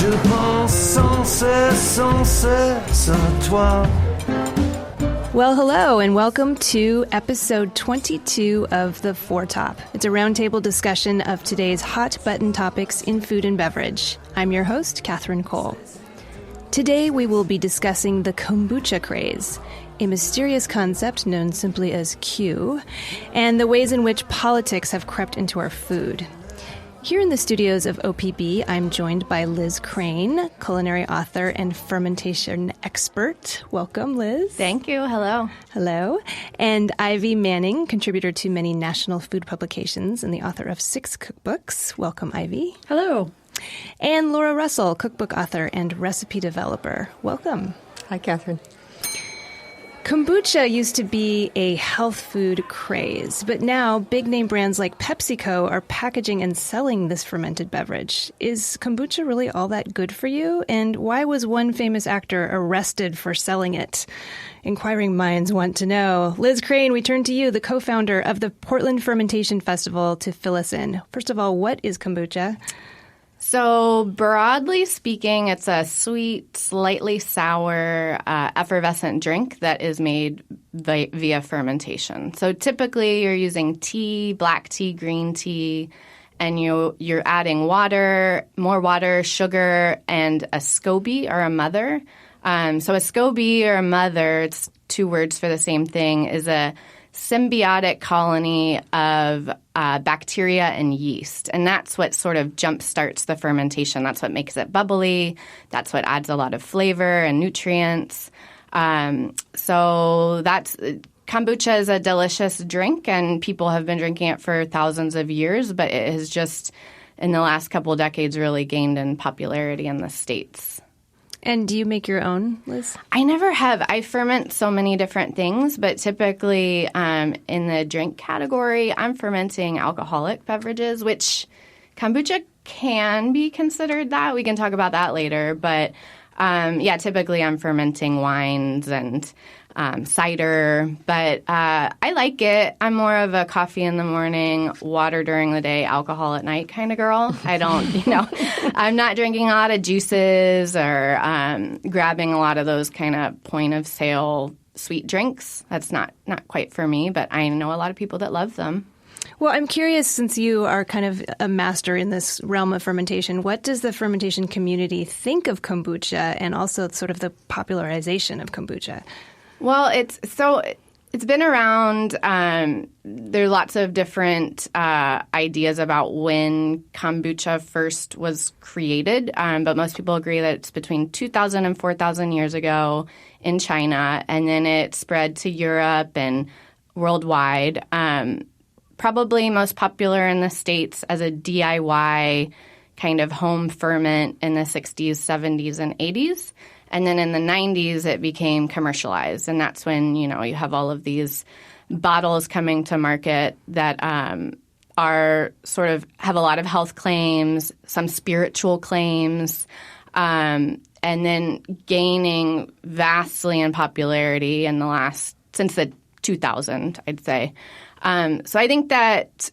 Je pense sans cesse à toi. Well, hello, and welcome to episode 22 of The Foretop. It's a roundtable discussion of today's hot-button topics in food and beverage. I'm your host, Catherine Cole. Today, we will be discussing the kombucha craze, a mysterious concept known simply as Q, and the ways in which politics have crept into our food. Here in the studios of OPB, I'm joined by Liz Crain, culinary author and fermentation expert. Welcome, Liz. Thank you. Hello. Hello. And Ivy Manning, contributor to many national food publications and the author of 6 cookbooks. Welcome, Ivy. Hello. And Laura Russell, cookbook author and recipe developer. Welcome. Hi, Catherine. Kombucha used to be a health food craze, but now big-name brands like PepsiCo are packaging and selling this fermented beverage. Is kombucha really all that good for you? And why was one famous actor arrested for selling it? Inquiring minds want to know. Liz Crain, we turn to you, the co-founder of the Portland Fermentation Festival, to fill us in. First of all, what is kombucha? So broadly speaking, it's a sweet, slightly sour, effervescent drink that is made via fermentation. So typically you're using tea, black tea, green tea, and you're adding water, more water, sugar, and a SCOBY or a mother. So a SCOBY or a mother, it's 2 words for the same thing, is a symbiotic colony of bacteria and yeast. And that's what sort of jump-starts the fermentation. That's what makes it bubbly. That's what adds a lot of flavor and nutrients. So kombucha is a delicious drink, and people have been drinking it for thousands of years, but it has just, in the last couple of decades, really gained in popularity in the States. And do you make your own, Liz? I never have. I ferment so many different things, but typically in the drink category, I'm fermenting alcoholic beverages, which kombucha can be considered that. We can talk about that later. But typically I'm fermenting wines and cider. But I like it. I'm more of a coffee in the morning, water during the day, alcohol at night kind of girl. I don't, I'm not drinking a lot of juices or grabbing a lot of those kind of point of sale sweet drinks. That's not quite for me, but I know a lot of people that love them. Well, I'm curious, since you are kind of a master in this realm of fermentation, what does the fermentation community think of kombucha and also sort of the popularization of kombucha? Well, it's been around. There are lots of different ideas about when kombucha first was created, but most people agree that it's between 2,000 and 4,000 years ago in China, and then it spread to Europe and worldwide. Probably most popular in the States as a DIY kind of home ferment in the 60s, 70s, and 80s. And then in the 90s, it became commercialized. And that's when, you have all of these bottles coming to market that are sort of have a lot of health claims, some spiritual claims, and then gaining vastly in popularity in since the 2000, I'd say. So I think that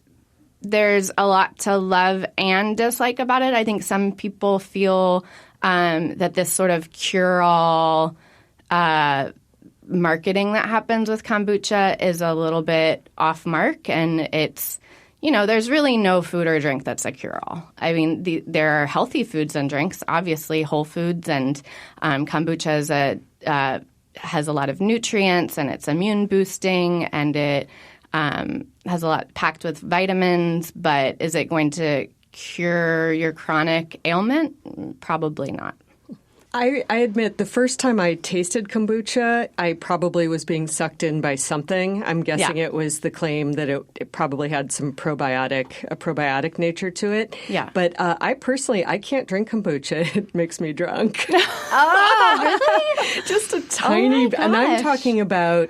there's a lot to love and dislike about it. I think some people feel that this sort of cure-all marketing that happens with kombucha is a little bit off-mark, and it's, there's really no food or drink that's a cure-all. I mean, there are healthy foods and drinks, obviously whole foods, and kombucha has a lot of nutrients, and it's immune-boosting, and it has a lot packed with vitamins, but is it going to cure your chronic ailment? Probably not. I admit the first time I tasted kombucha, I probably was being sucked in by something. I'm guessing It was the claim that it probably had some probiotic nature to it. Yeah. But I can't drink kombucha. It makes me drunk. Oh, really? Just a tiny bit. And I'm gosh. talking about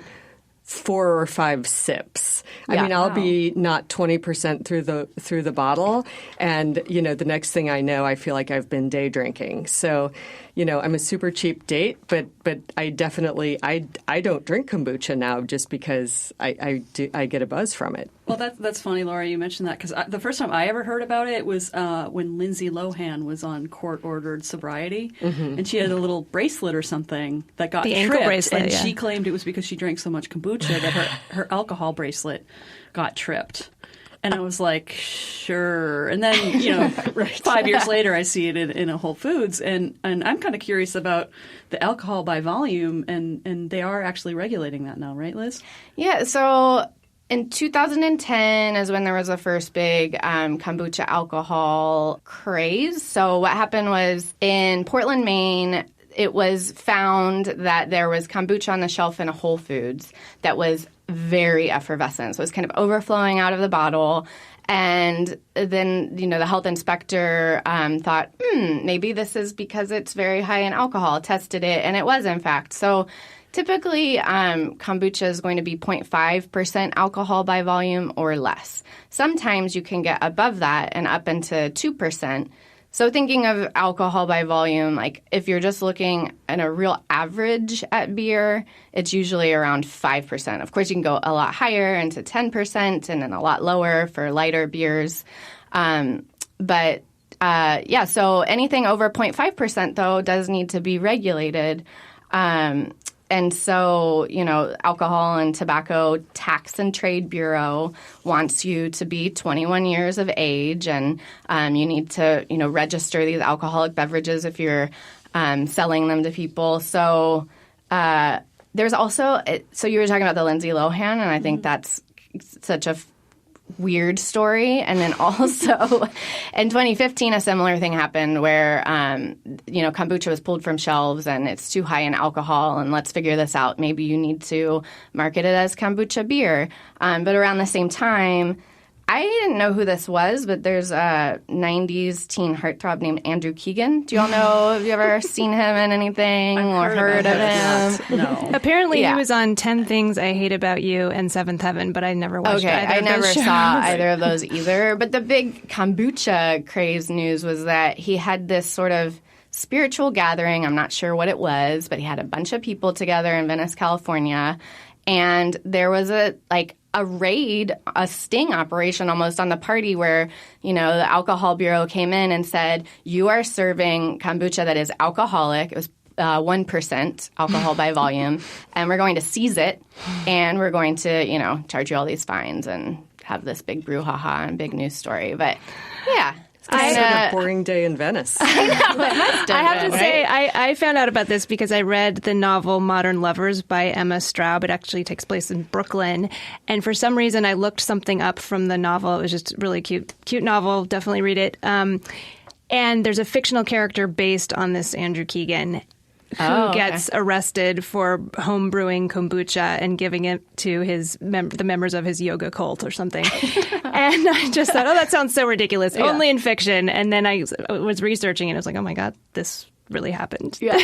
4 or 5 sips. I mean, I'll be not 20% through the bottle, and the next thing I know, I feel like I've been day drinking. So, I'm a super cheap date, but I definitely I don't drink kombucha now just because I get a buzz from it. Well, that's funny, Laura, you mentioned that, because the first time I ever heard about it was when Lindsay Lohan was on court-ordered sobriety, and she had a little bracelet or something that got the tripped, ankle bracelet, and yeah. she claimed it was because she drank so much kombucha that her alcohol bracelet got tripped. And I was like, sure. And then, 5 years later, I see it in a Whole Foods. And I'm kind of curious about the alcohol by volume. And they are actually regulating that now, right, Liz? Yeah. So in 2010 is when there was the first big kombucha alcohol craze. So what happened was in Portland, Maine, it was found that there was kombucha on the shelf in a Whole Foods that was very effervescent. So it was kind of overflowing out of the bottle. And then, the health inspector thought, maybe this is because it's very high in alcohol, tested it, and it was, in fact. So typically, kombucha is going to be 0.5% alcohol by volume or less. Sometimes you can get above that and up into 2%. So thinking of alcohol by volume, like if you're just looking at a real average at beer, it's usually around 5%. Of course, you can go a lot higher into 10% and then a lot lower for lighter beers. So anything over 0.5%, though, does need to be regulated. And so, Alcohol and Tobacco Tax and Trade Bureau wants you to be 21 years of age, and you need to, register these alcoholic beverages if you're selling them to people. So there's also – so you were talking about the Lindsay Lohan, and I think that's such a weird story. And then also in 2015, a similar thing happened where, kombucha was pulled from shelves and it's too high in alcohol, and let's figure this out. Maybe you need to market it as kombucha beer. But around the same time, I didn't know who this was, but there's a 90s teen heartthrob named Andrew Keegan. Do you all know? Have you ever seen him in anything or heard of him? No. Apparently, he was on 10 Things I Hate About You and Seventh Heaven, but I never watched either I of never those shows. saw either of those either. But the big kombucha craze news was that he had this sort of spiritual gathering. I'm not sure what it was, but he had a bunch of people together in Venice, California, and there was a raid, a sting operation almost on the party where, the Alcohol Bureau came in and said, you are serving kombucha that is alcoholic. It was 1% alcohol by volume, and we're going to seize it, and we're going to, charge you all these fines and have this big brouhaha and big news story. But, yeah. It's a boring day in Venice. I know, it must have I have been, to right? say, I found out about this because I read the novel Modern Lovers by Emma Straub. It actually takes place in Brooklyn. And for some reason, I looked something up from the novel. It was just really cute novel. Definitely read it. And there's a fictional character based on this Andrew Keegan who gets arrested for home brewing kombucha and giving it to the members of his yoga cult or something. And I just thought, that sounds so ridiculous. Yeah. Only in fiction. And then I was researching and I was like, oh my God, this really happened. Yeah.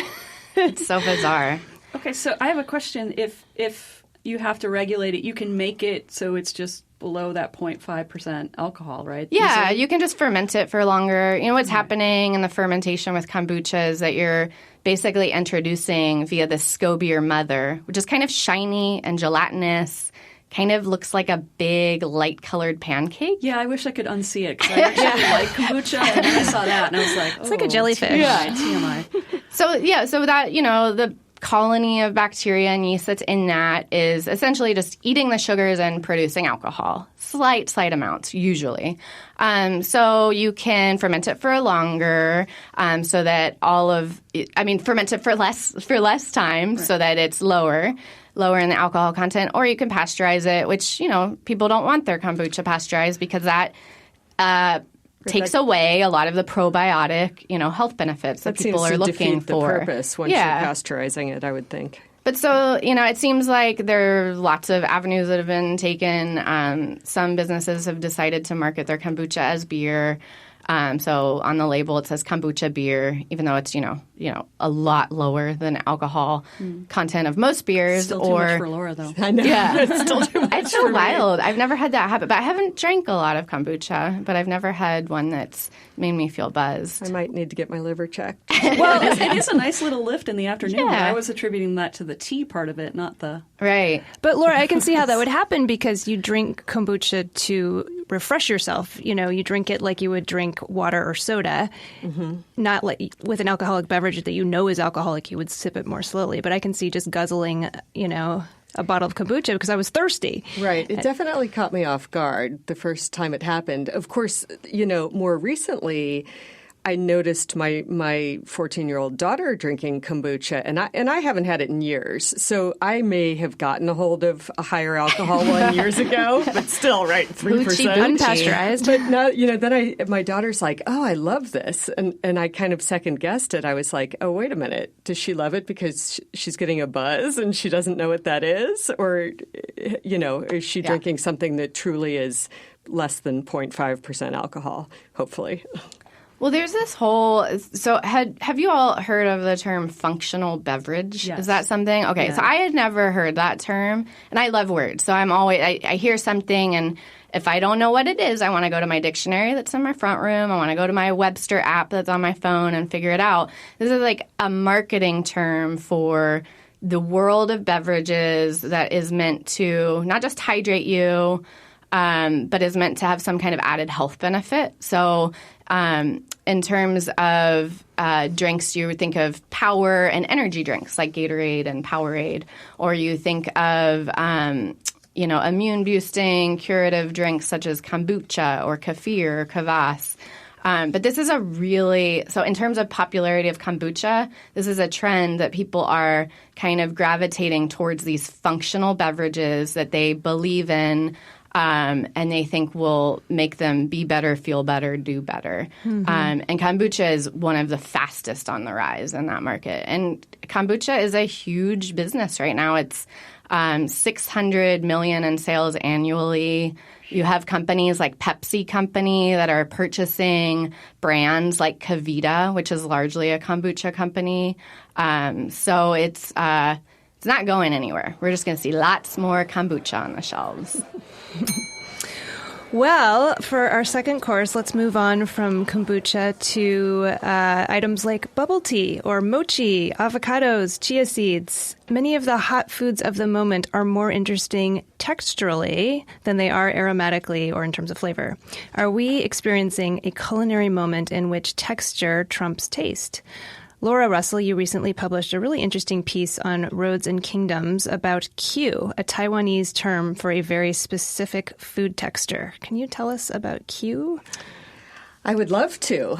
It's so bizarre. Okay, so I have a question. If you have to regulate it, you can make it so it's just below that 0.5% alcohol, right? Yeah, you can just ferment it for longer. What's happening in the fermentation with kombucha is that you're basically introducing via the scobier mother, which is kind of shiny and gelatinous, kind of looks like a big light-colored pancake. Yeah, I wish I could unsee it because I actually like kombucha, and then I saw that and I was like, it's like a jellyfish. TMI. So that, the colony of bacteria and yeast that's in that is essentially just eating the sugars and producing alcohol. Slight amounts, usually. So you can ferment it for longer so that ferment it for less time so that it's lower in the alcohol content. Or you can pasteurize it, which, people don't want their kombucha pasteurized because that takes away a lot of the probiotic, health benefits that people are looking for. That seems to defeat the purpose once you're pasteurizing it, I would think. But so, it seems like there are lots of avenues that have been taken. Some businesses have decided to market their kombucha as beer. So on the label it says kombucha beer, even though it's a lot lower than alcohol content of most beers. Still too much for Laura, though. I know. Yeah. It's still too much It's for so me. wild. I've never had that happen, but I haven't drank a lot of kombucha, but I've never had one that's made me feel buzzed. I might need to get my liver checked. Well, it is a nice little lift in the afternoon. But Yeah. I was attributing that to the tea part of it, not the... Right. But Laura, I can see how that would happen because you drink kombucha to refresh yourself. You drink it like you would drink water or soda, not like with an alcoholic beverage that is alcoholic. You would sip it more slowly. But I can see just guzzling, a bottle of kombucha because I was thirsty. Right. It definitely caught me off guard the first time it happened. Of course, more recently, I noticed my 14-year-old daughter drinking kombucha, and I haven't had it in years. So I may have gotten a hold of a higher alcohol one years ago, but still, right, 3%. Unpasteurized. But now, then my daughter's like, "Oh, I love this," and I kind of second guessed it. I was like, "Oh, wait a minute, does she love it because she's getting a buzz and she doesn't know what that is, or is she drinking something that truly is less than 0.5% alcohol? Hopefully." Well, there's this whole – so have you all heard of the term functional beverage? Yes. Is that something? Okay, Yeah. So I had never heard that term, and I love words. So I'm always – I hear something, and if I don't know what it is, I want to go to my dictionary that's in my front room. I want to go to my Webster app that's on my phone and figure it out. This is like a marketing term for the world of beverages that is meant to not just hydrate you, but is meant to have some kind of added health benefit. So in terms of drinks, you would think of power and energy drinks like Gatorade and Powerade, or you think of immune-boosting curative drinks such as kombucha or kefir or kvass. But this is so in terms of popularity of kombucha, this is a trend that people are kind of gravitating towards these functional beverages that they believe in, and they think will make them be better, feel better, do better. And kombucha is one of the fastest on the rise in that market. And kombucha is a huge business right now. It's $600 million in sales annually. You have companies like Pepsi Company that are purchasing brands like Kavita, which is largely a kombucha company. So it's not going anywhere. We're just going to see lots more kombucha on the shelves. Well, for our second course, let's move on from kombucha to items like bubble tea or mochi, avocados, chia seeds. Many of the hot foods of the moment are more interesting texturally than they are aromatically or in terms of flavor. Are we experiencing a culinary moment in which texture trumps taste? Laura Russell, you recently published a really interesting piece on Roads and Kingdoms about Q, a Taiwanese term for a very specific food texture. Can you tell us about Q? I would love to.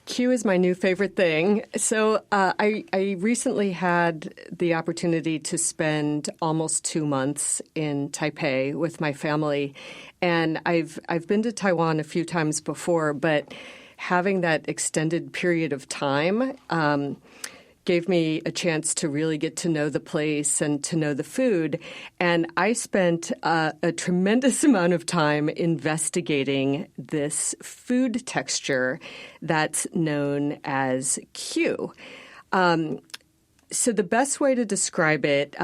Q is my new favorite thing. So I recently had the opportunity to spend almost 2 months in Taipei with my family. And I've been to Taiwan a few times before, but having that extended period of time gave me a chance to really get to know the place and to know the food. And I spent a tremendous amount of time investigating this food texture that's known as Q. So the best way to describe it,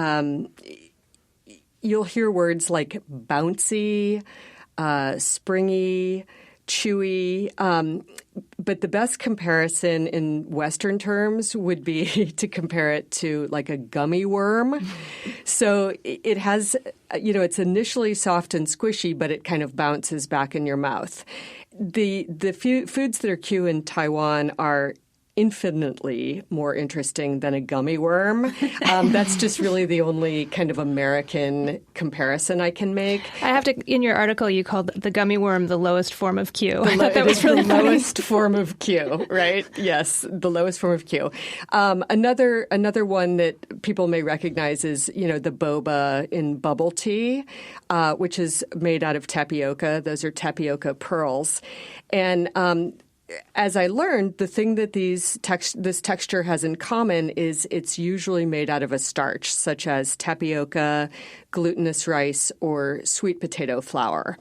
you'll hear words like bouncy, springy, chewy, but the best comparison in Western terms would be to compare it to like a gummy worm. So it has, it's initially soft and squishy, but it kind of bounces back in your mouth. The foods that are Q in Taiwan are infinitely more interesting than a gummy worm. That's just really the only kind of American comparison I can make. I have to, in your article, you called the gummy worm the lowest form of Q. I thought that was really the lowest form of Q, right? Yes, the lowest form of Q. Another one that people may recognize is, the boba in bubble tea, which is made out of tapioca. Those are tapioca pearls. And as I learned, the thing that this texture has in common is it's usually made out of a starch, such as tapioca, glutinous rice, or sweet potato flour.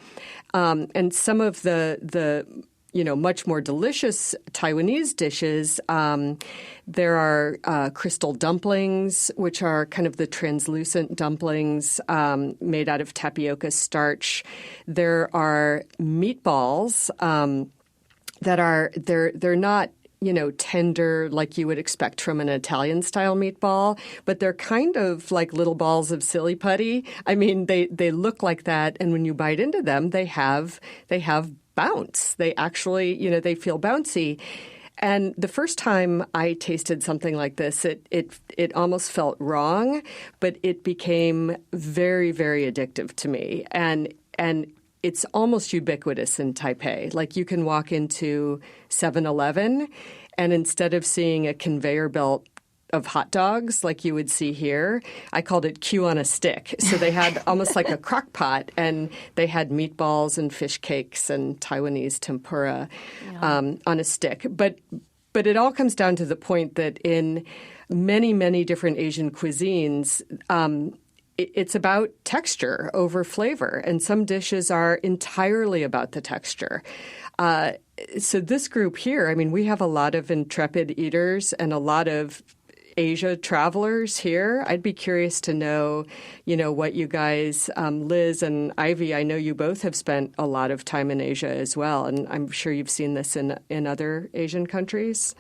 And some of the much more delicious Taiwanese dishes. There are crystal dumplings, which are kind of the translucent dumplings made out of tapioca starch. There are meatballs that are they're not tender like you would expect from an Italian-style meatball, but they're kind of like little balls of silly putty. I mean, they look like that, and when you bite into them, they have bounce. They actually, they feel bouncy. And the first time I tasted something like this, it almost felt wrong, but it became very, very addictive to me. And it's almost ubiquitous in Taipei. Like you can walk into 7-Eleven and instead of seeing a conveyor belt of hot dogs like you would see here, I called it Q on a stick. So they had almost like a crock pot, and they had meatballs and fish cakes and Taiwanese tempura on a stick. But it all comes down to the point that in many, many different Asian cuisines, it's about texture over flavor, and some dishes are entirely about the texture. So this group here, I mean, we have a lot of intrepid eaters and a lot of Asia travelers here. I'd be curious to know, what you guys, Liz and Ivy, I know you both have spent a lot of time in Asia as well, and I'm sure you've seen this in other Asian countries.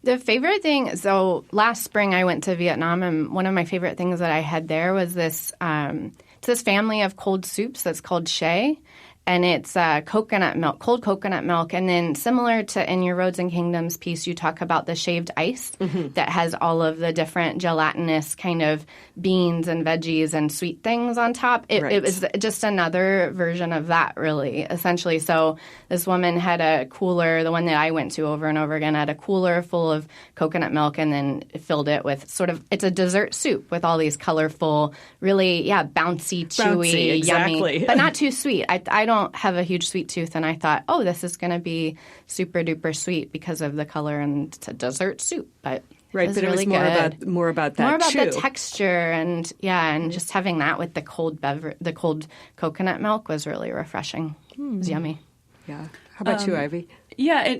The favorite thing, so last spring I went to Vietnam, and one of my favorite things that I had there was this family of cold soups that's called Shay. And it's coconut milk, cold coconut milk. And then similar to in your Roads and Kingdoms piece, you talk about the shaved ice that has all of the different gelatinous kind of beans and veggies and sweet things on top. It was just another version of that, really, essentially. So this woman had a cooler, the one that I went to over and over again, had a cooler full of coconut milk and then filled it with it's a dessert soup with all these colorful, really, bouncy, chewy, exactly. Yummy, but not too sweet. I don't have a huge sweet tooth, and I thought, this is going to be super duper sweet because of the color, and it's a dessert soup. But right, it was but really it was more about that, more about chew. the texture, and and just having that with the cold the cold coconut milk was really refreshing. It was yummy. Yeah. How about you, Ivy? Yeah.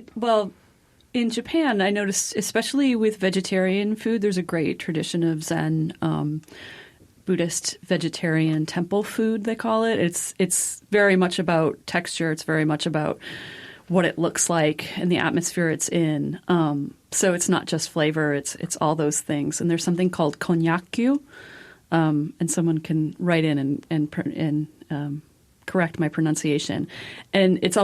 In Japan, I noticed, especially with vegetarian food, there's a great tradition of Zen. Buddhist vegetarian temple food, they call it. It's very much about texture. It's very much about what it looks like and the atmosphere it's in. So it's not just flavor. It's all those things. And there's something called konnyaku, and someone can write in and correct my pronunciation. And it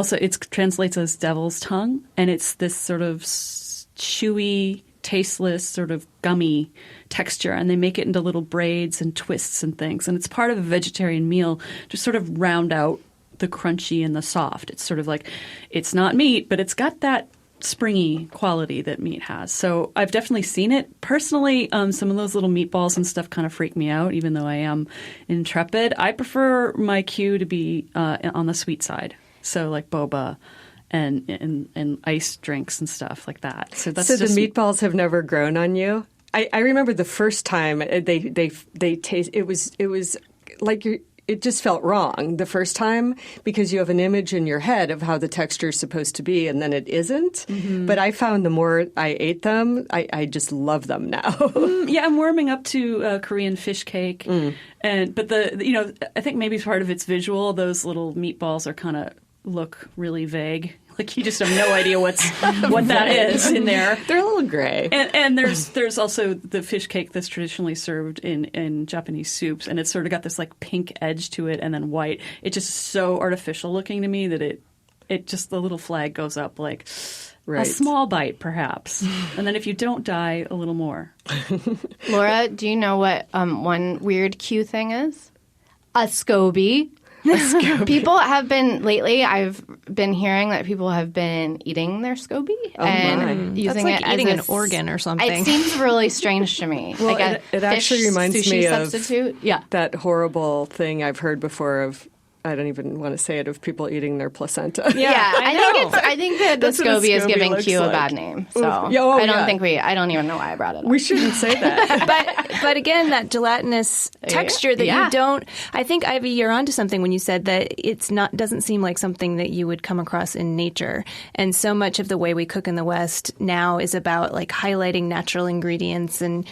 translates as devil's tongue, and it's this sort of chewy, tasteless, sort of gummy texture, and they make it into little braids and twists and things. And it's part of a vegetarian meal to sort of round out the crunchy and the soft. It's sort of like, it's not meat, but it's got that springy quality that meat has. So I've definitely seen it. Personally, some of those little meatballs and stuff kind of freak me out, even though I am intrepid. I prefer my Q to be on the sweet side. So like boba and ice drinks and stuff like that. So the meatballs have never grown on you? I remember the first time they taste. It was like it just felt wrong the first time because you have an image in your head of how the texture is supposed to be, and then it isn't. Mm-hmm. But I found the more I ate them, I just love them now. I'm warming up to Korean fish cake, but I think maybe part of it's visual. Those little meatballs are kind of look really vague. Like you just have no idea what that is in there. They're a little gray. And there's also the fish cake that's traditionally served in Japanese soups, and it's sort of got this like pink edge to it and then white. It's just so artificial looking to me that it just the little flag goes up like a small bite perhaps. And then if you don't die, a little more. Laura, do you know what one weird Q thing is? A SCOBY. People have been lately. I've been hearing that people have been eating their SCOBY and using That's like it eating as an organ or something. It seems really strange to me. Well, like it actually reminds me substitute. of that horrible thing I've heard before of I don't even want to say it, of people eating their placenta. I think that the That's what a SCOBY is SCOBY giving looks Q a like. bad name. So I don't even know why I brought it up. We shouldn't say that. But again, that gelatinous texture that you don't. I think, Ivy, you're onto something when you said that doesn't seem like something that you would come across in nature. And so much of the way we cook in the West now is about like highlighting natural ingredients and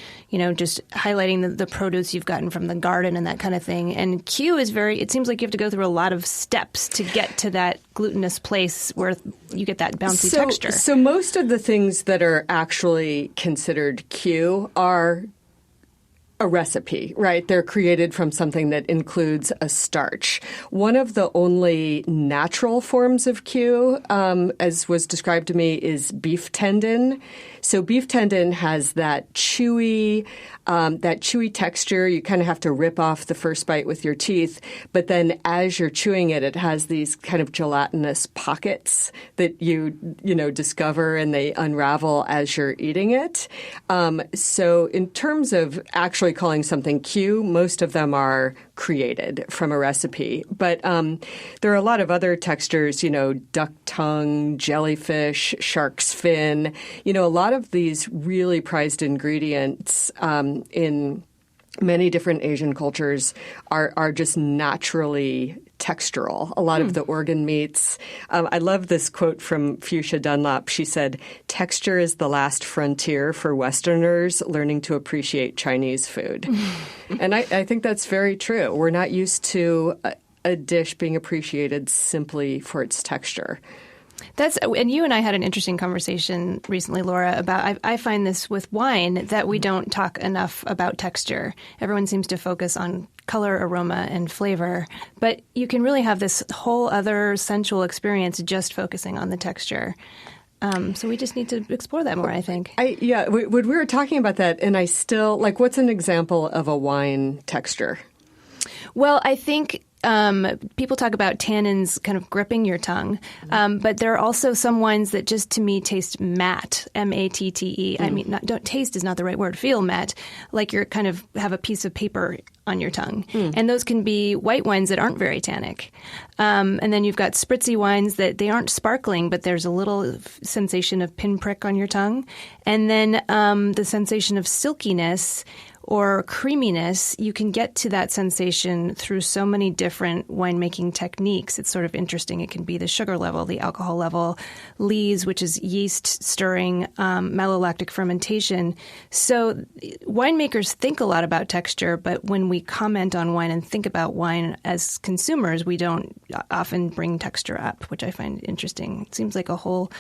just highlighting the produce you've gotten from the garden and that kind of thing. And Q is it seems like you have to go through a lot of steps to get to that glutinous place where you get that bouncy texture. So most of the things that are actually considered Q are a recipe, right? They're created from something that includes a starch. One of the only natural forms of Q, as was described to me, is beef tendon. So beef tendon has that chewy texture. You kind of have to rip off the first bite with your teeth. But then as you're chewing it, it has these kind of gelatinous pockets that you discover, and they unravel as you're eating it. So in terms of actually calling something Q, most of them are created from a recipe. But there are a lot of other textures, duck tongue, jellyfish, shark's fin, a lot of these really prized ingredients in many different Asian cultures are just naturally textural. A lot of the organ meats. I love this quote from Fuchsia Dunlop. She said, "Texture is the last frontier for Westerners learning to appreciate Chinese food." And I think that's very true. We're not used to a dish being appreciated simply for its texture. And you and I had an interesting conversation recently, Laura, about I find this with wine that we don't talk enough about texture. Everyone seems to focus on color, aroma, and flavor, but you can really have this whole other sensual experience just focusing on the texture. So we just need to explore that more, I think. We were talking about that, and I still, what's an example of a wine texture? Well, I think people talk about tannins kind of gripping your tongue, but there are also some wines that just to me taste matte, M-A-T-T-E. I mean, taste is not the right word. Feel matte, like you're kind of have a piece of paper on your tongue. And those can be white wines that aren't very tannic. And then you've got spritzy wines that they aren't sparkling, but there's a little sensation of pinprick on your tongue. And then the sensation of silkiness or creaminess, you can get to that sensation through so many different winemaking techniques. It's sort of interesting. It can be the sugar level, the alcohol level, lees, which is yeast stirring, malolactic fermentation. So winemakers think a lot about texture, but when we comment on wine and think about wine as consumers, we don't often bring texture up, which I find interesting. It seems like a whole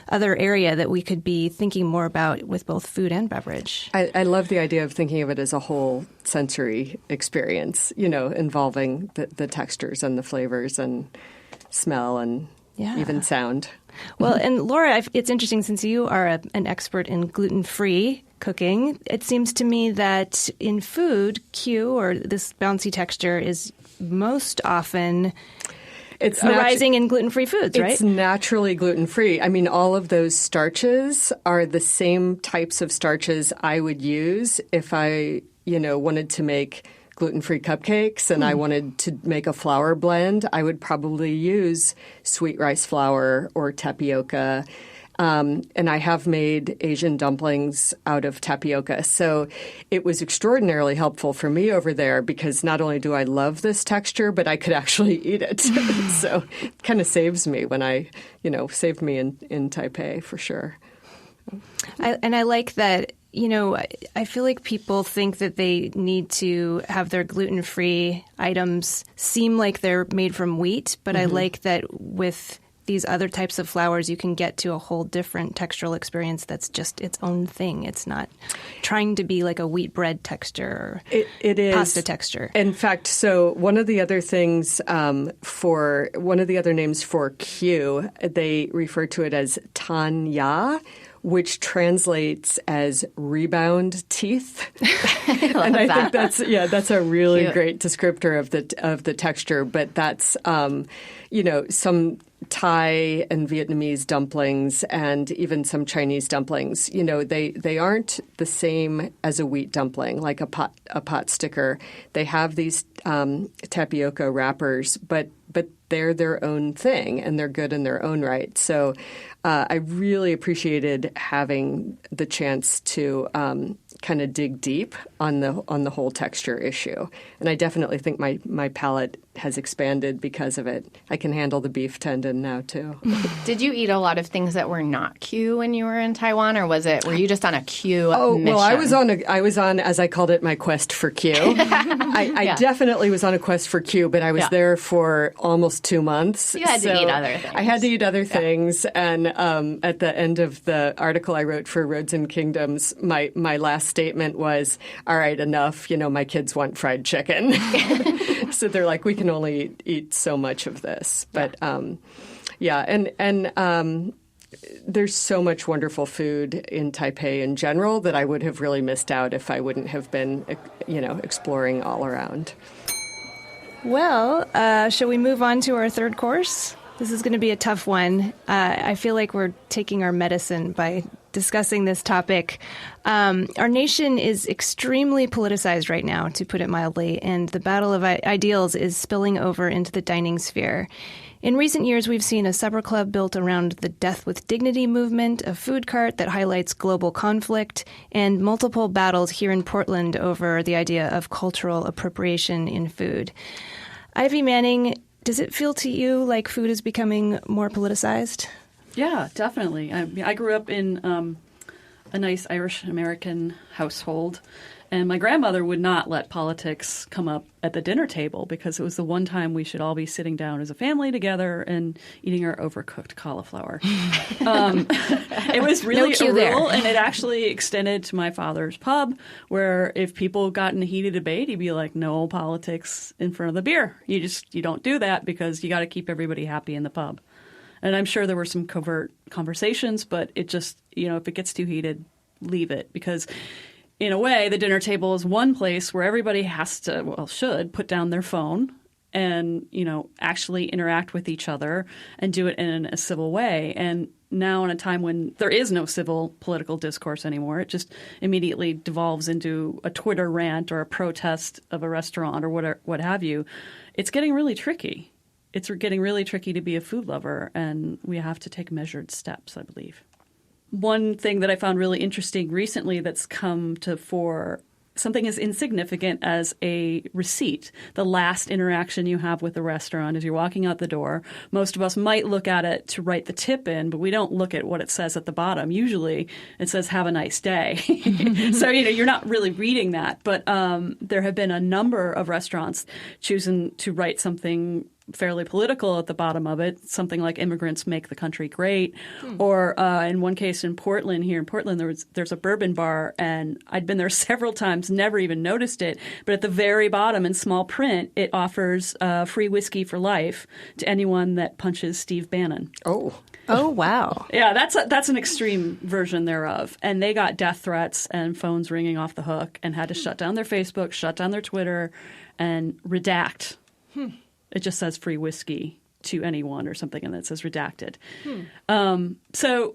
other area that we could be thinking more about with both food and beverage. I love the idea of thinking of it as a whole sensory experience, involving the textures and the flavors and smell and even sound. Well, and Laura, it's interesting since you are an expert in gluten-free cooking. It seems to me that in food, Q, or this bouncy texture, is most often arising in gluten-free foods, right? It's naturally gluten-free. I mean, all of those starches are the same types of starches I would use if I, wanted to make gluten-free cupcakes and I wanted to make a flour blend. I would probably use sweet rice flour or tapioca. And I have made Asian dumplings out of tapioca. So it was extraordinarily helpful for me over there because not only do I love this texture, but I could actually eat it. So it kind of saves me saved me in Taipei for sure. I like that, I feel like people think that they need to have their gluten-free items seem like they're made from wheat, but I like that with these other types of flours, you can get to a whole different textural experience that's just its own thing. It's not trying to be like a wheat bread texture or it is pasta texture. In fact, so one of the other things one of the other names for Q, they refer to it as tan ya, which translates as rebound teeth. And I think that's a really great descriptor of the texture. But that's some Thai and Vietnamese dumplings and even some Chinese dumplings, they aren't the same as a wheat dumpling, like a pot sticker. They have these tapioca wrappers, but they're their own thing and they're good in their own right. So I really appreciated having the chance to kind of dig deep on the whole texture issue. And I definitely think my palate has expanded because of it. I can handle the beef tendon now too. Did you eat a lot of things that were not Q when you were in Taiwan, or were you just on a Q mission? Well, I was on, as I called it, my quest for Q. I definitely was on a quest for Q, but I was there for almost 2 months. You had to eat other things. I had to eat other things, and at the end of the article I wrote for Roads and Kingdoms, my last statement was, "All right, enough. My kids want fried chicken." So they're like, "We can only eat so much of this." But there's so much wonderful food in Taipei in general that I would have really missed out if I wouldn't have been, exploring all around. Well, shall we move on to our third course? This is going to be a tough one. I feel like we're taking our medicine by discussing this topic. Our nation is extremely politicized right now, to put it mildly, and the battle of ideals is spilling over into the dining sphere. In recent years, we've seen a supper club built around the Death with Dignity movement, a food cart that highlights global conflict, and multiple battles here in Portland over the idea of cultural appropriation in food. Ivy Manning, does it feel to you like food is becoming more politicized? Yeah, definitely. I grew up in a nice Irish-American household, and my grandmother would not let politics come up at the dinner table because it was the one time we should all be sitting down as a family together and eating our overcooked cauliflower. It was really a rule, and it actually extended to my father's pub, where if people got in a heated debate, he'd be like, "No politics in front of the beer. You don't do that because you got to keep everybody happy in the pub." And I'm sure there were some covert conversations, but it just, if it gets too heated, leave it. Because in a way, the dinner table is one place where everybody should put down their phone and, actually interact with each other and do it in a civil way. And now in a time when there is no civil political discourse anymore, it just immediately devolves into a Twitter rant or a protest of a restaurant or what have you. It's getting really tricky. It's getting really tricky to be a food lover, and we have to take measured steps, I believe. One thing that I found really interesting recently that's come to fore, something as insignificant as a receipt, the last interaction you have with the restaurant as you're walking out the door. Most of us might look at it to write the tip in, but we don't look at what it says at the bottom. Usually it says, "Have a nice day." So, you're not really reading that. But there have been a number of restaurants choosing to write something fairly political at the bottom of it, something like "Immigrants make the country great." Or in one case in Portland, there's a bourbon bar, and I'd been there several times, never even noticed it. But at the very bottom in small print, it offers free whiskey for life to anyone that punches Steve Bannon. Oh, wow. Yeah, that's an extreme version thereof. And they got death threats and phones ringing off the hook and had to shut down their Facebook, shut down their Twitter, and redact. It just says "free whiskey to anyone" or something, and it says redacted. So,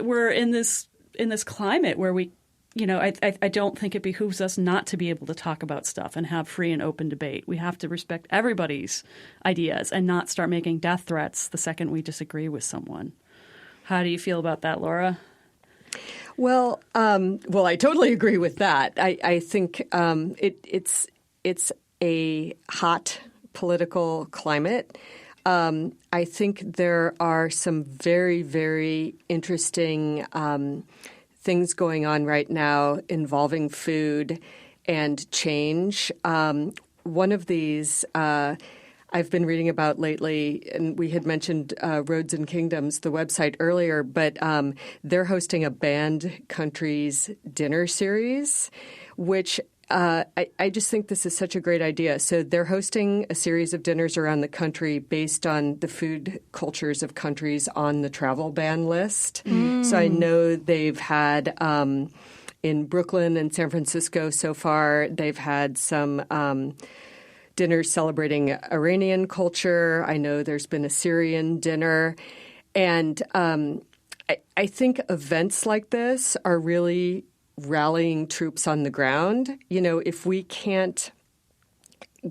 we're in this climate where we, I don't think it behooves us not to be able to talk about stuff and have free and open debate. We have to respect everybody's ideas and not start making death threats the second we disagree with someone. How do you feel about that, Laura? Well, I totally agree with that. I think it's a hot political climate. I think there are some very, very interesting things going on right now involving food and change. One of these I've been reading about lately, and we had mentioned Roads and Kingdoms, the website, earlier, but they're hosting a banned countries dinner series, which I just think this is such a great idea. So they're hosting a series of dinners around the country based on the food cultures of countries on the travel ban list. So I know they've had in Brooklyn and San Francisco so far, they've had some dinners celebrating Iranian culture. I know there's been a Syrian dinner. And I think events like this are really rallying troops on the ground. You know, if we can't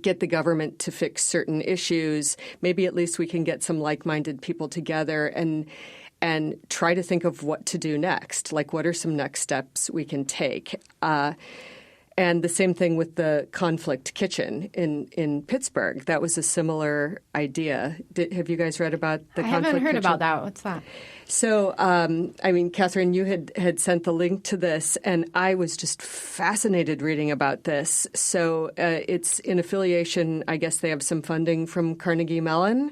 get the government to fix certain issues, maybe at least we can get some like-minded people together and try to think of what to do next. Like, what are some next steps we can take? And the same thing with the conflict kitchen in Pittsburgh. That was a similar idea. Have you guys read about the conflict kitchen? I haven't heard about that. What's that? So, Catherine, you had sent the link to this, and I was just fascinated reading about this. So it's in affiliation, I guess they have some funding from Carnegie Mellon,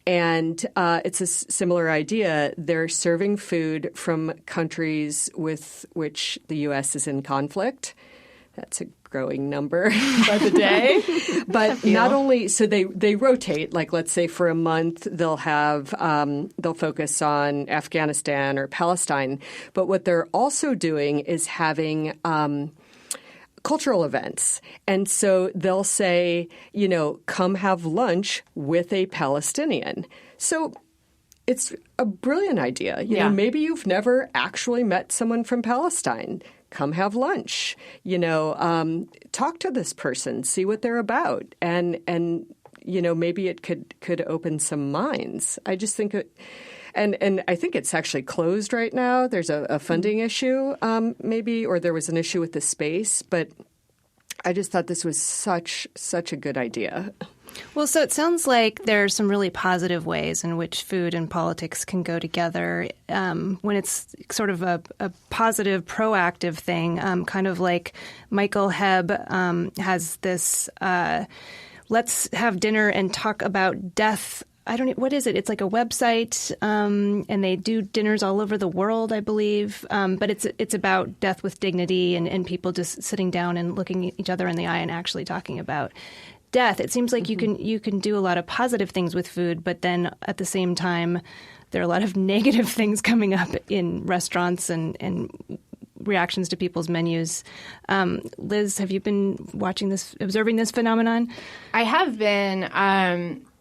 and it's a similar idea. They're serving food from countries with which the U.S. is in conflict. That's a growing number by the day. But not only – so they rotate. Like, let's say for a month they'll focus on Afghanistan or Palestine. But what they're also doing is having cultural events. And so they'll say, you know, come have lunch with a Palestinian. So it's a brilliant idea. You know, maybe you've never actually met someone from Palestine. Come have lunch, you know, talk to this person, see what they're about. And you know, maybe it could open some minds. I just think and I think it's actually closed right now. There's a funding issue maybe, or there was an issue with the space. But I just thought this was such a good idea. Well, so it sounds like there are some really positive ways in which food and politics can go together when it's sort of a positive, proactive thing, kind of like Michael Hebb has this let's have dinner and talk about death. What is it? It's like a website, and they do dinners all over the world, I believe. But it's about death with dignity and people just sitting down and looking each other in the eye and actually talking about death. It seems like you can do a lot of positive things with food, but then at the same time, there are a lot of negative things coming up in restaurants and reactions to people's menus. Liz, have you been observing this phenomenon? I have been.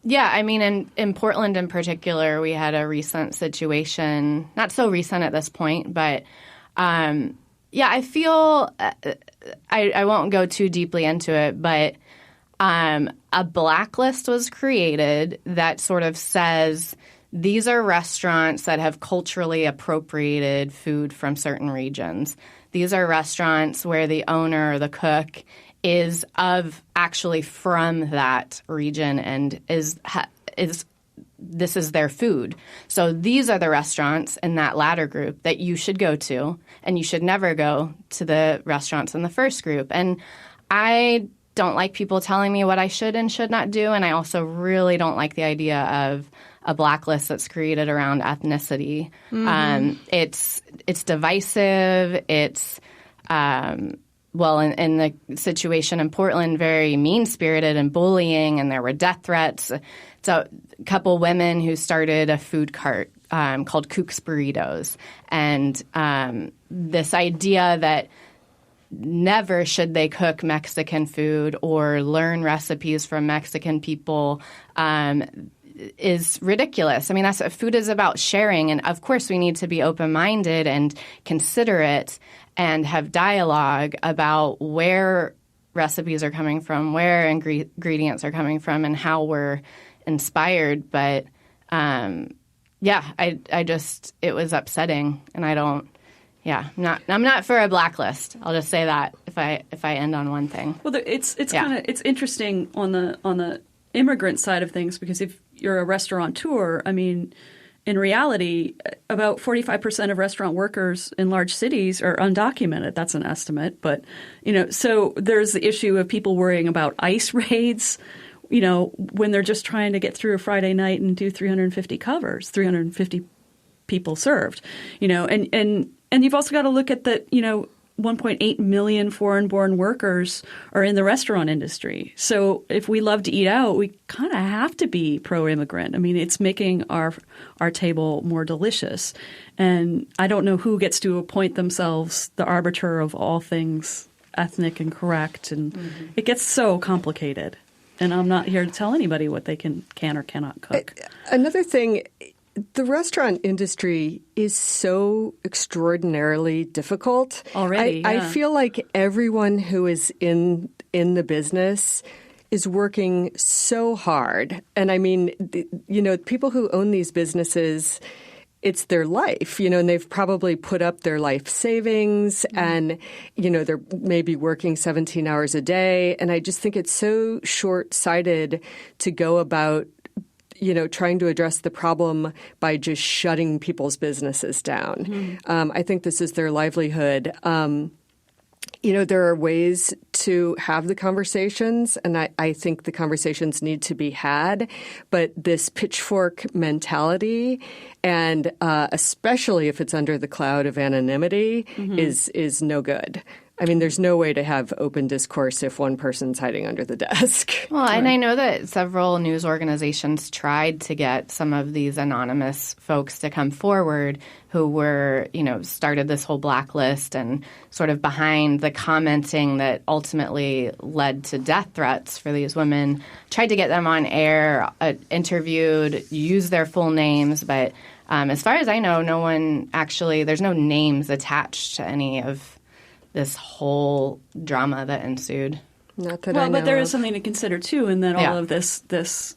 In Portland in particular, we had a recent situation, not so recent at this point, but I feel I won't go too deeply into it, but a blacklist was created that sort of says these are restaurants that have culturally appropriated food from certain regions. These are restaurants where the owner or the cook is actually from that region and this is their food. So these are the restaurants in that latter group that you should go to, and you should never go to the restaurants in the first group. And I don't like people telling me what I should and should not do, and I also really don't like the idea of a blacklist that's created around ethnicity. Mm-hmm. It's divisive. It's in the situation in Portland, very mean-spirited and bullying, and there were death threats. So a couple women who started a food cart called Cook's Burritos, and this idea that never should they cook Mexican food or learn recipes from Mexican people is ridiculous. I mean, food is about sharing, and of course we need to be open-minded and considerate and have dialogue about where recipes are coming from, where ingredients are coming from, and how we're inspired. But it was upsetting, and I'm not for a blacklist. I'll just say that if I end on one thing. Well, it's interesting on the immigrant side of things, because if you're a restaurateur, I mean, in reality, about 45% of restaurant workers in large cities are undocumented. That's an estimate, but so there's the issue of people worrying about ICE raids. When they're just trying to get through a Friday night and do 350 covers, 350 people served, and you've also got to look at the, 1.8 million foreign-born workers are in the restaurant industry. So if we love to eat out, we kind of have to be pro-immigrant. I mean, it's making our table more delicious. And I don't know who gets to appoint themselves the arbiter of all things ethnic and correct. And it gets so complicated. and I'm not here to tell anybody what they can or cannot cook. Another thing, the restaurant industry is so extraordinarily difficult. Already, I feel like everyone who is in the business is working so hard. And I mean, people who own these businesses, it's their life, and they've probably put up their life savings and, they're maybe working 17 hours a day. And I just think it's so short-sighted to go about trying to address the problem by just shutting people's businesses down. I think this is their livelihood. There are ways to have the conversations, and I think the conversations need to be had. But this pitchfork mentality, and especially if it's under the cloud of anonymity, is no good. I mean, there's no way to have open discourse if one person's hiding under the desk. Well, and I know that several news organizations tried to get some of these anonymous folks to come forward who were, started this whole blacklist and sort of behind the commenting that ultimately led to death threats for these women, tried to get them on air, interviewed, used their full names. But as far as I know, no one actually – there's no names attached to any of this whole drama that ensued. Not that I know but there of. is something to consider, too, in that all of this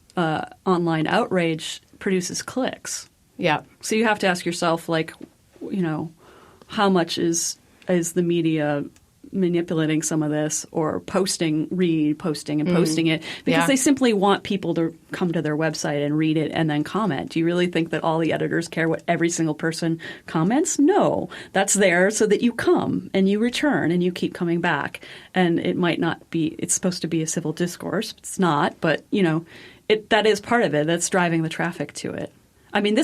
online outrage produces clicks. Yeah. So you have to ask yourself, how much is the media manipulating some of this or reposting and posting it because they simply want people to come to their website and read it and then comment. Do you really think that all the editors care what every single person comments? No. That's there so that you come and you return and you keep coming back. And it might not be – it's supposed to be a civil discourse. It's not. But, that is part of it. That's driving the traffic to it. I mean,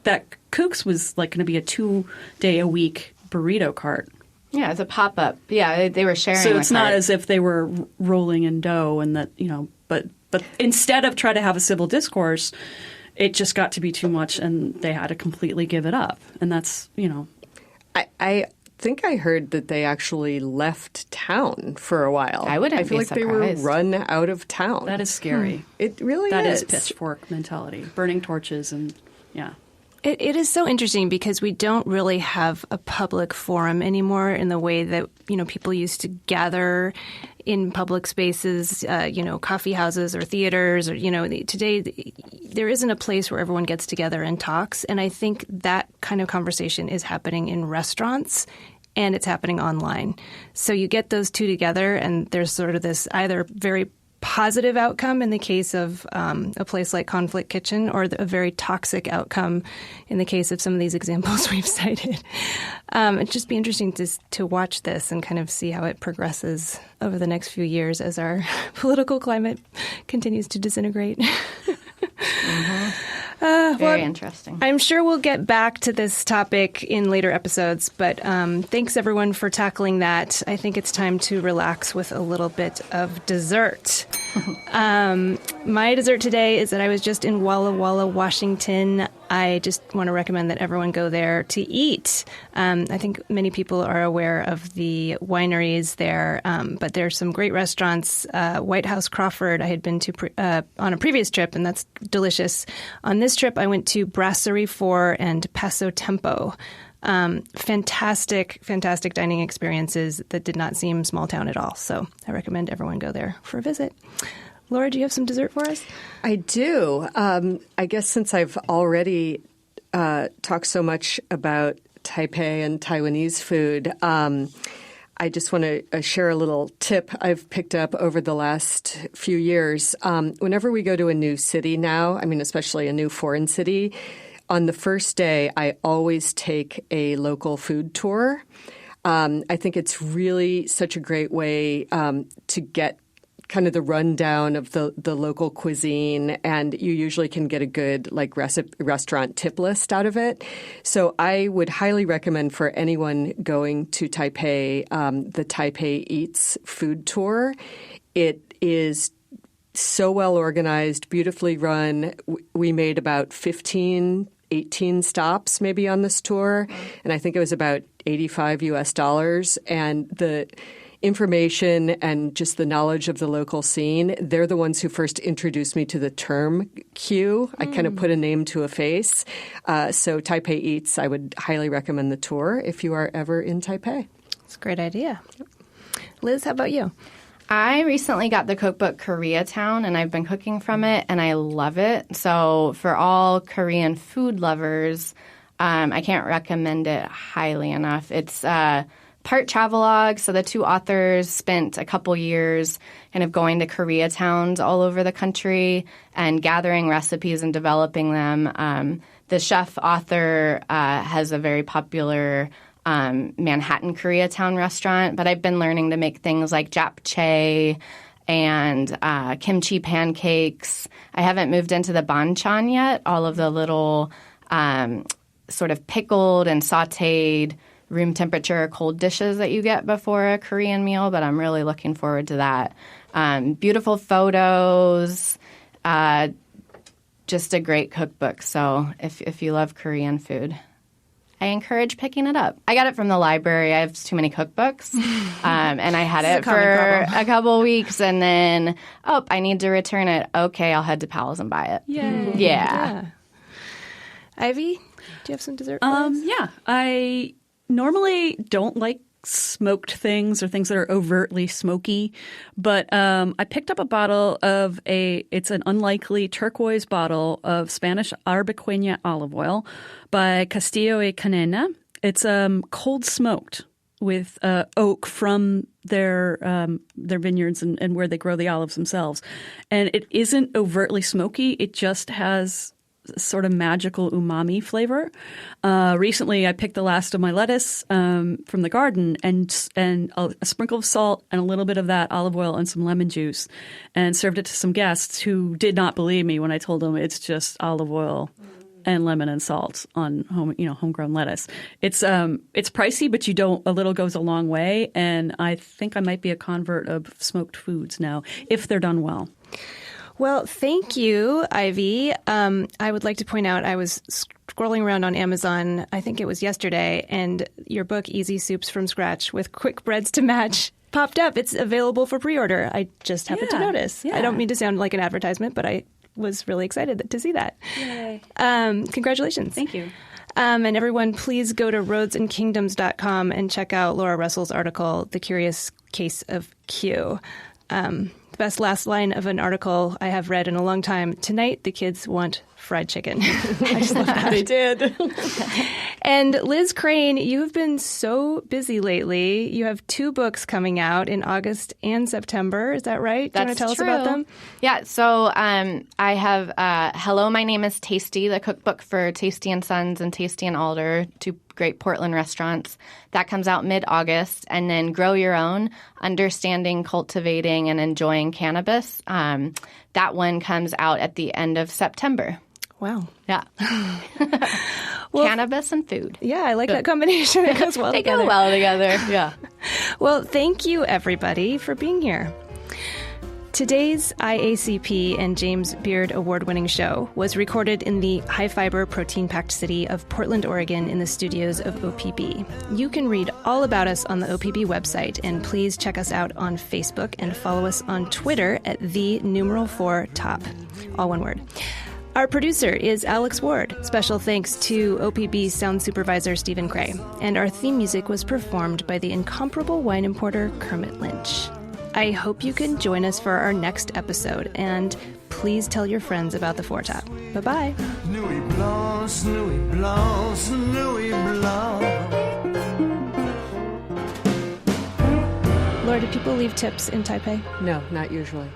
that Kooks was going to be a 2-day-a-week burrito cart. Yeah, it's a pop-up. Yeah, they were sharing. So it's not as if they were rolling in dough and that, but instead of try to have a civil discourse, it just got to be too much and they had to completely give it up. And that's, I think I heard that they actually left town for a while. I wouldn't feel be like surprised. They were run out of town. That is scary. It really That is. is pitchfork mentality, burning torches and, yeah. It is so interesting because we don't really have a public forum anymore in the way that, people used to gather in public spaces, coffee houses or theaters or, today there isn't a place where everyone gets together and talks. And I think that kind of conversation is happening in restaurants and it's happening online. So you get those two together and there's sort of this either very positive outcome in the case of a place like Conflict Kitchen or a very toxic outcome in the case of some of these examples we've cited. It'd just be interesting to watch this and kind of see how it progresses over the next few years as our political climate continues to disintegrate. Very interesting. I'm sure we'll get back to this topic in later episodes, but thanks everyone for tackling that. I think it's time to relax with a little bit of dessert. My dessert today is that I was just in Walla Walla, Washington. I just want to recommend that everyone go there to eat. I think many people are aware of the wineries there, but there's some great restaurants. White House Crawford I had been to on a previous trip, and that's delicious. On this trip, I went to Brasserie 4 and Paso Tempo. Fantastic dining experiences that did not seem small town at all. So I recommend everyone go there for a visit. Laura, do you have some dessert for us? I do. I guess since I've already talked so much about Taipei and Taiwanese food, I just want to share a little tip I've picked up over the last few years. Whenever we go to a new city now, especially a new foreign city, on the first day, I always take a local food tour. I think it's really such a great way to get kind of the rundown of the local cuisine, and you usually can get a good restaurant tip list out of it. So I would highly recommend for anyone going to Taipei, the Taipei Eats food tour. It is so well organized, beautifully run. We made about 18 stops maybe on this tour, and I think it was about $85 US. And the information and just the knowledge of the local scene. They're the ones who first introduced me to the term Q. I kind of put a name to a face. So Taipei Eats, I would highly recommend the tour if you are ever in Taipei. It's a great idea. Liz, how about you? I recently got the cookbook Koreatown, and I've been cooking from it, and I love it. So for all Korean food lovers, I can't recommend it highly enough. It's part travelogue, so the two authors spent a couple years kind of going to Koreatowns all over the country and gathering recipes and developing them. The chef author has a very popular Manhattan Koreatown restaurant, but I've been learning to make things like japchae and kimchi pancakes. I haven't moved into the banchan yet, all of the little sort of pickled and sautéed room temperature cold dishes that you get before a Korean meal, but I'm really looking forward to that. Beautiful photos, just a great cookbook. So if you love Korean food, I encourage picking it up. I got it from the library. I have too many cookbooks, and I had it for a couple weeks, and then, I need to return it. Okay, I'll head to Powell's and buy it. Yay. Yeah. Ivy, do you have some dessert? Yeah. I normally don't like smoked things or things that are overtly smoky, but I picked up a bottle of it's an unlikely turquoise bottle of Spanish Arbequeña olive oil by Castillo y Canena. It's cold smoked with oak from their vineyards and where they grow the olives themselves. And it isn't overtly smoky. It just has sort of magical umami flavor. Recently, I picked the last of my lettuce from the garden and a sprinkle of salt and a little bit of that olive oil and some lemon juice, and served it to some guests who did not believe me when I told them it's just olive oil and lemon and salt on homegrown lettuce. It's pricey, but a little goes a long way, and I think I might be a convert of smoked foods now if they're done well. Well, thank you, Ivy. I would like to point out I was scrolling around on Amazon, I think it was yesterday, and your book, Easy Soups from Scratch with Quick Breads to Match, popped up. It's available for pre-order. I just happened to notice. Yeah. I don't mean to sound like an advertisement, but I was really excited to see that. Yay. Congratulations. Thank you. And everyone, please go to roadsandkingdoms.com and check out Laura Russell's article, The Curious Case of Q. The best last line of an article I have read in a long time. Tonight, the kids want fried chicken. I just love that. They did. And Liz Crain, you have been so busy lately. You have 2 books coming out in August and September. Is that right? Do you want to tell us about them? Yeah. So I have Hello, My Name is Tasty, the cookbook for Tasty and Sons and Tasty and Alder, 2 great Portland restaurants. That comes out mid-August. And then Grow Your Own, Understanding, Cultivating, and Enjoying Cannabis. That one comes out at the end of September. Wow. Yeah. Cannabis and food. Yeah, I like that combination. It goes well together. They go well together. Yeah. Well, thank you, everybody, for being here. Today's IACP and James Beard award-winning show was recorded in the high-fiber, protein-packed city of Portland, Oregon, in the studios of OPB. You can read all about us on the OPB website, and please check us out on Facebook and follow us on Twitter at @4top, all one word. Our producer is Alex Ward. Special thanks to OPB sound supervisor Stephen Cray. And our theme music was performed by the incomparable wine importer Kermit Lynch. I hope you can join us for our next episode, and please tell your friends about the Four Top. Bye-bye. Nuit blanche, nuit blanche, nuit blanche. Laura, do people leave tips in Taipei? No, not usually.